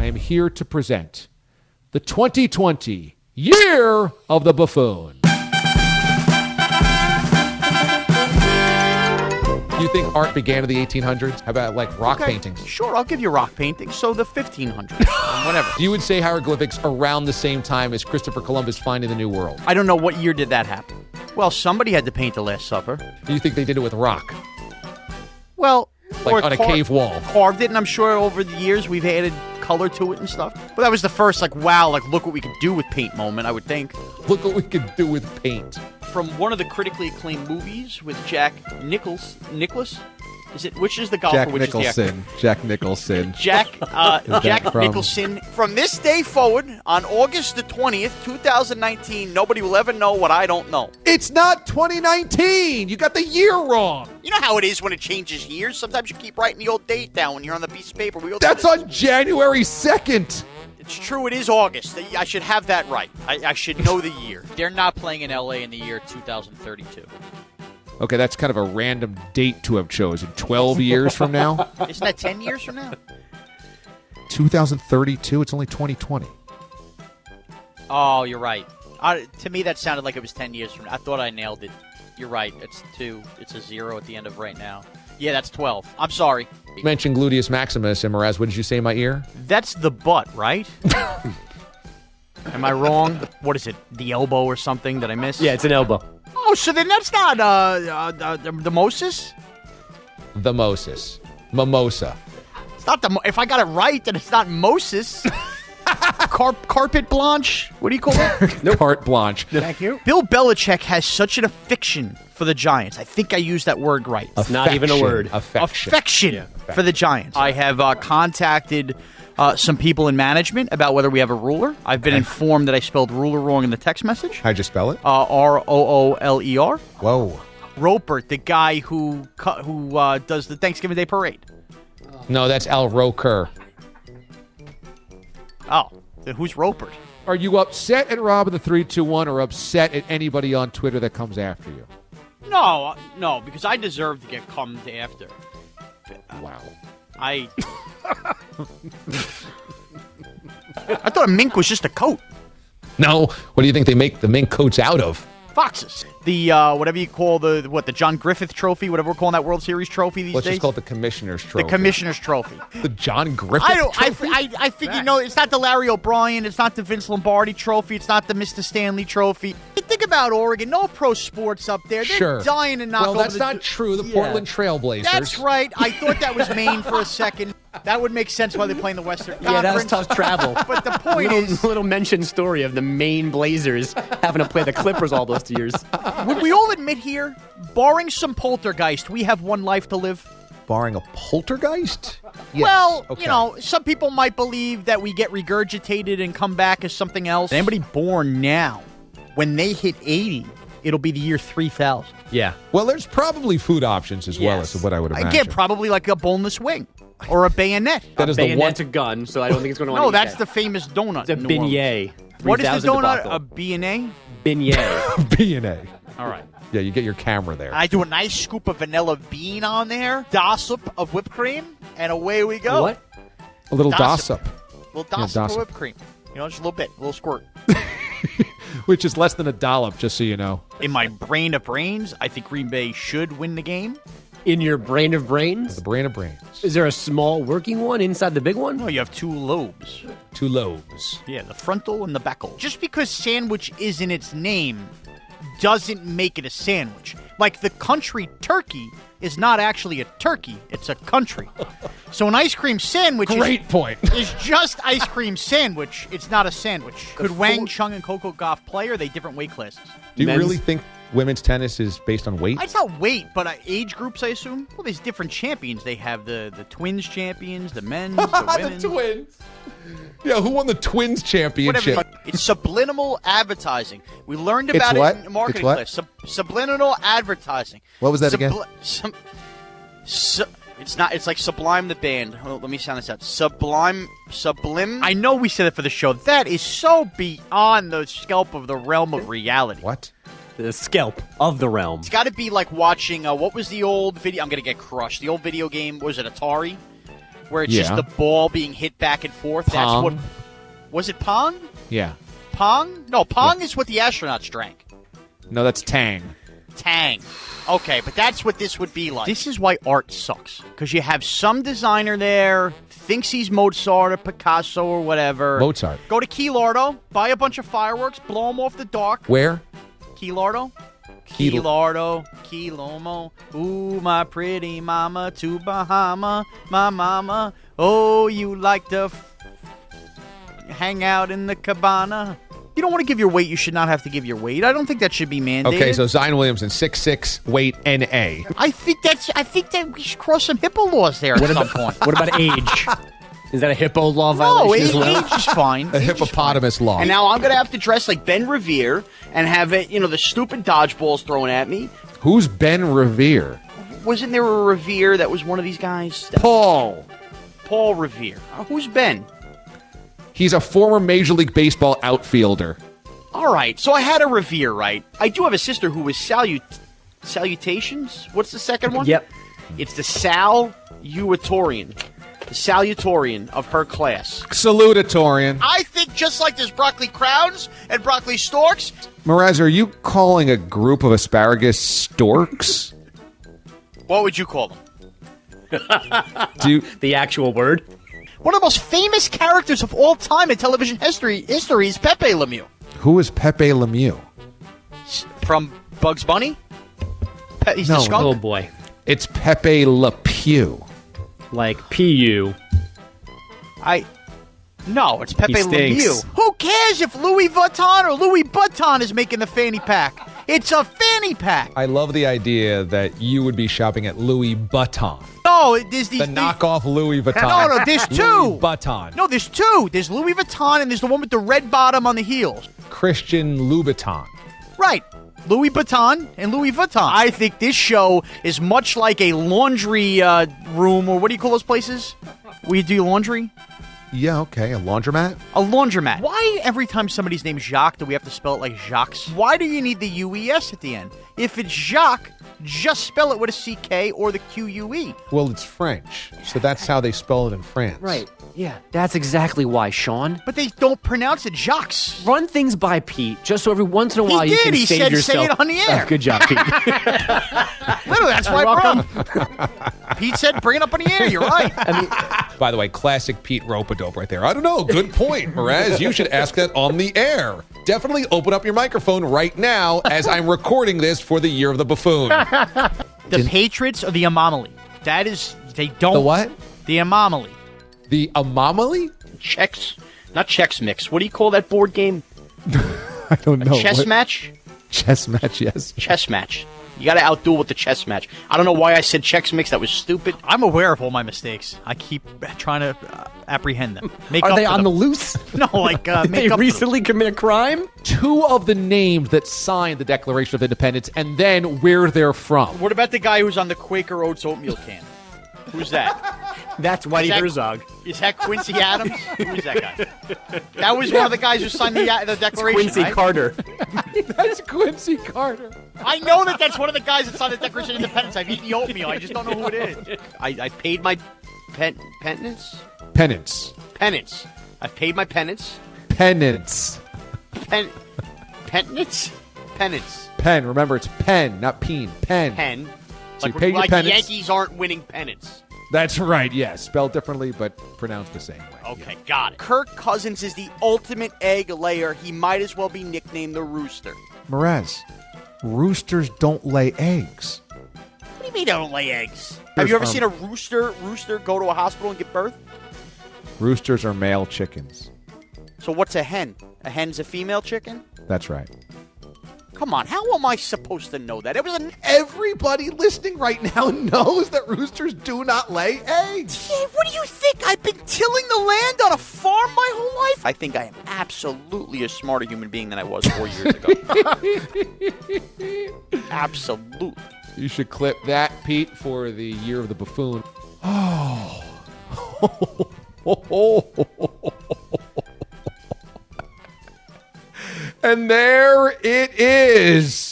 I am here to present the 2020 Year of the Buffoon. You think art began in the 1800s? How about like rock paintings? Sure, I'll give you rock paintings. So the 1500s, whatever. You would say hieroglyphics around the same time as Christopher Columbus finding the New World. I don't know what year did that happen. Well, somebody had to paint the Last Supper. Do you think they did it with rock? Well, like on a cave wall. Carved it, and I'm sure over the years we've added color to it and stuff. But that was the first, wow, look what we could do with paint moment, I would think. Look what we could do with paint. From one of the critically acclaimed movies with Jack Nicholas. Which is the golfer? Jack which Nicholson. Is the actor? Jack Nicholson. Jack Nicholson. From this day forward, on August the 20th, 2019, nobody will ever know what I don't know. It's not 2019. You got the year wrong. You know how it is when it changes years? Sometimes you keep writing the old date down when you're on the piece of paper. That's on January 2nd. It's true, it is August. I should have that right. I should know the year. They're not playing in LA in the year 2032. Okay, that's kind of a random date to have chosen. 12 years from now? Isn't that 10 years from now? 2032? It's only 2020. Oh, you're right. To me, that sounded like it was 10 years from now. I thought I nailed it. You're right. It's 2. It's a 0 at the end of right now. Yeah, that's 12. I'm sorry. You mentioned gluteus maximus, and Mraz, what did you say in my ear? That's the butt, right? Am I wrong? What is it? The elbow or something that I missed? Yeah, it's an elbow. Oh, so then that's not the Moses? The Moses. Mimosa. It's not if I got it right, then it's not Moses. Carpet blanche? What do you call it? Carte blanche. Thank you. Bill Belichick has such an affection for the Giants. I think I used that word right. It's not even a word. Affection. For the Giants. I have contacted some people in management about whether we have a ruler. I've been informed that I spelled ruler wrong in the text message. How'd you spell it? Rooler. Whoa. Roper, the guy who does the Thanksgiving Day parade. No, that's Al Roker. Oh, then who's Roper? Are you upset at Rob in the 3-2-1 or upset at anybody on Twitter that comes after you? No, because I deserve to get come after. Wow. I thought a mink was just a coat. No. What do you think they make the mink coats out of? Foxes. The whatever you call the John Griffith Trophy, whatever we're calling that World Series trophy these Let's days. just call it the Commissioner's Trophy. The Commissioner's Trophy. The John Griffith Trophy? I think, it's not the Larry O'Brien, it's not the Vince Lombardi Trophy, it's not the Mr. Stanley Trophy. Think about Oregon, no pro sports up there. They're dying to knock over. Well, that's not true. The Portland Trailblazers. That's right. I thought that was Maine for a second. That would make sense why they play in the Western Conference. Yeah, that was tough travel. But the point is... Little mentioned story of the Maine Blazers having to play the Clippers all those years. Would we all admit here, barring some poltergeist, we have one life to live? Barring a poltergeist? Yes. Well, Okay. some people might believe that we get regurgitated and come back as something else. Anybody born now, when they hit 80, it'll be the year 3000. Yeah. Well, there's probably food options as well as what I would imagine. Again, probably like a boneless wing or a bayonet. That is the one. Bayonet's a gun, so I don't think it's going to No, that's the famous donut. It's a in New Orleans. beignet. What is the donut? debacle. A B&A? Beignet. B&A. All right. Yeah, you get your camera there. I do a nice scoop of vanilla bean on there, dollop of whipped cream, and away we go. What? A little Dossip. dossip. A little dollop of whipped cream. Just a little bit, a little squirt. Which is less than a dollop, just so you know. In my brain of brains, I think Green Bay should win the game. In your brain of brains? The brain of brains. Is there a small working one inside the big one? No, you have two lobes. Two lobes. Yeah, the frontal and the backal. Just because sandwich is in its name doesn't make it a sandwich. Like the country Turkey is not actually a turkey, it's a country. So an ice cream sandwich Great point. is just ice cream sandwich. It's not a sandwich. Could Wang Chung and Coco Gauff play, or are they different weight classes? Do you Men's- really think women's tennis is based on weight? It's not weight, but age groups, I assume. Well, there's different champions. They have the twins champions, the men's, the women's. The twins. Yeah, who won the twins championship? Whatever. It's subliminal advertising. We learned about It's what? it in marketing It's what? class. Subliminal advertising. What was that again? It's not. It's like Sublime the band. Hold on, let me sound this out. Sublim. I know we said it for the show. That is so beyond the scope of the realm of reality. What? The scalp of the realm. It's got to be like watching. What was the old video? I'm gonna get crushed. The old video game. Was it Atari? where it's just Yeah. the ball being hit back and forth. Pong. That's what. Was it Pong? Yeah. Pong? No, Pong is what the astronauts drank. No, that's Tang. Tang. Okay, but that's what this would be like. This is why art sucks. Because you have some designer there, thinks he's Mozart or Picasso or whatever. Mozart. Go to Key Lardo, buy a bunch of fireworks, blow them off the dock. Where? Key Lardo? Key Lardo, Key Lomo. Ooh, my pretty mama to Bahama. My mama. Oh, you like to hang out in the cabana. You don't want to give your weight, you should not have to give your weight. I don't think that should be mandated. Okay, so Zion Williamson, 6'6", weight, NA. I think that we should cross some HIPAA laws there at some point. What about age? Is that a hippo law No, violation age, as well? age is fine. A hippopotamus law. And now I'm going to have to dress like Ben Revere and have it, the stupid dodgeballs thrown at me. Who's Ben Revere? Wasn't there a Revere that was one of these guys? Paul. Paul Revere. Who's Ben? He's a former Major League Baseball outfielder. All right, so I had a Revere, right? I do have a sister who was Salutations? What's the second one? Yep. It's the Salutatorian. The Salutatorian of her class. Salutatorian. I think just like there's broccoli crowns and broccoli storks. Mraz, are you calling a group of asparagus storks? What would you call them? The actual word? One of the most famous characters of all time in television history is Pepe Lemieux. Who is Pepe Lemieux? From Bugs Bunny? He's No. the skunk? Oh, boy. It's Pepe Le Pew. Like P.U. No, it's Pepe He stinks. Lemieux. Who cares if Louis Vuitton or Louis Vuitton is making the fanny pack? It's a fanny pack. I love the idea that you would be shopping at Louis Vuitton. No, there's these... The knockoff Louis Vuitton. No, there's two. Louis Vuitton. No, there's two. There's Louis Vuitton and there's the one with the red bottom on the heels. Christian Louboutin. Right. Louis Vuitton and Louis Vuitton. I think this show is much like a laundry room, or what do you call those places? Where you do laundry? Yeah, okay. A laundromat? A laundromat. Why every time somebody's named Jacques do we have to spell it like Jacques? Why do you need the UES at the end? If it's Jacques, just spell it with a CK or the QUE. Well, it's French, so that's how they spell it in France. Right. Yeah, that's exactly why, Sean. But they don't pronounce it Jacques. Run things by Pete, just so every once in a while you did. can He save said yourself. say it on the air. Oh, good job, Pete. Literally, that's why I brought him. Pete said bring it up on the air. You're right. By the way, classic Pete Rope-a-dope right there. I don't know. Good point, Mraz. You should ask that on the air. Definitely open up your microphone right now as I'm recording this for the Year of the Buffoon. The Patriots or the Anomaly? That is, they don't. The what? The Anomaly. The Anomaly? Not Chex Mix. What do you call that board game? I don't know. Chess match? Chess match, yes. Chess match. You got to outduel with the chess match. I don't know why I said Chex Mix. That was stupid. I'm aware of all my mistakes. I keep trying to apprehend them. Make Are up they for on the them. loose? No, like They make up recently commit a crime? Two of the names that signed the Declaration of Independence and then where they're from. What about the guy who's on the Quaker Oats oatmeal can? Who's that? That's Whitey Is that- Herzog. Is that Quincy Adams? Who's that guy? That was one of the guys who signed the Declaration, Quincy right? Carter. That's Quincy Carter. I know that's one of the guys that signed the Declaration of Independence. I've eaten the oatmeal. I just don't know who it is. I paid my penance. Penance. I've paid my penance. Penance. Penance? Penance. Pen. Remember, it's pen, not peen. Pen. Pen. So you paid your like the penance. Yankees aren't winning pennants. That's right, yes. Spelled differently, but pronounced the same way. Okay, got it. Kirk Cousins is the ultimate egg layer. He might as well be nicknamed the Rooster. Mraz, roosters don't lay eggs. What do you mean they don't lay eggs? Have you ever seen a rooster go to a hospital and give birth? Roosters are male chickens. So what's a hen? A hen's a female chicken? That's right. Come on, how am I supposed to know that? It was Everybody listening right now knows that roosters do not lay eggs. Yeah, what do you think? I've been tilling the land on a farm my whole life? I think I am absolutely a smarter human being than I was 4 years ago. Absolutely. You should clip that, Pete, for the Year of the Buffoon. And there it is.